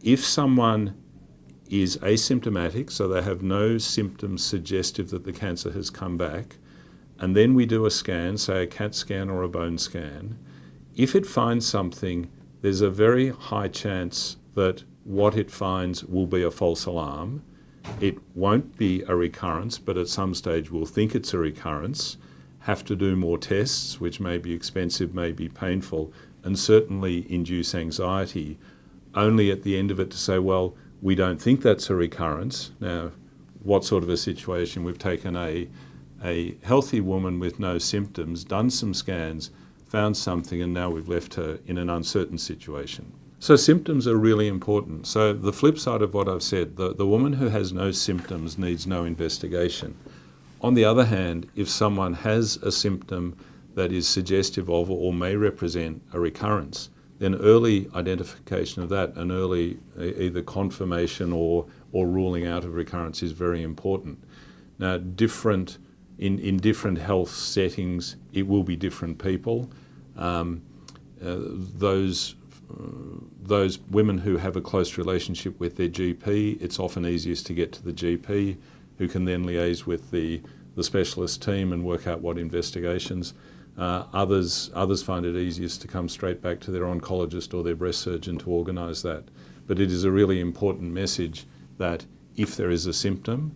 If someone is asymptomatic, so they have no symptoms suggestive that the cancer has come back, and then we do a scan, say a CAT scan or a bone scan, if it finds something, there's a very high chance that what it finds will be a false alarm. It won't be a recurrence, but at some stage we'll think it's a recurrence, have to do more tests, which may be expensive, may be painful, and certainly induce anxiety, only at the end of it to say, well, we don't think that's a recurrence. Now, what sort of a situation? We've taken a healthy woman with no symptoms, done some scans, found something, and now we've left her in an uncertain situation. So symptoms are really important. So the flip side of what I've said, the woman who has no symptoms needs no investigation. On the other hand, if someone has a symptom that is suggestive of or may represent a recurrence, then early identification of that and early either confirmation or ruling out of recurrence is very important. Now, in different health settings, it will be different people. Those women who have a close relationship with their GP, it's often easiest to get to the GP, who can then liaise with the specialist team and work out what investigations. Others find it easiest to come straight back to their oncologist or their breast surgeon to organise that. But it is a really important message that if there is a symptom,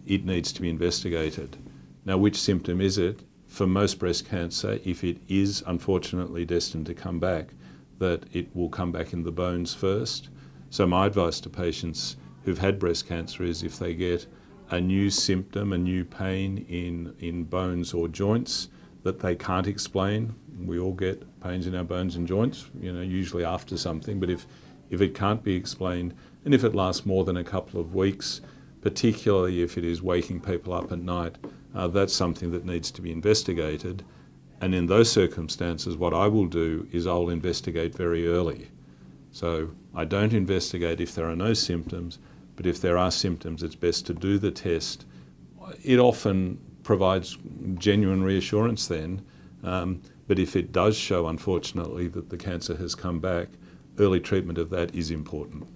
it needs to be investigated. Now, which symptom is it? For most breast cancer, if it is unfortunately destined to come back, that it will come back in the bones first. So my advice to patients who've had breast cancer is if they get a new symptom, a new pain in bones or joints that they can't explain, we all get pains in our bones and joints, usually after something, but if it can't be explained, and if it lasts more than a couple of weeks, particularly if it is waking people up at night, that's something that needs to be investigated. And in those circumstances, what I will do is I'll investigate very early. So I don't investigate if there are no symptoms, but if there are symptoms, it's best to do the test. It often provides genuine reassurance then, but if it does show, unfortunately, that the cancer has come back, early treatment of that is important.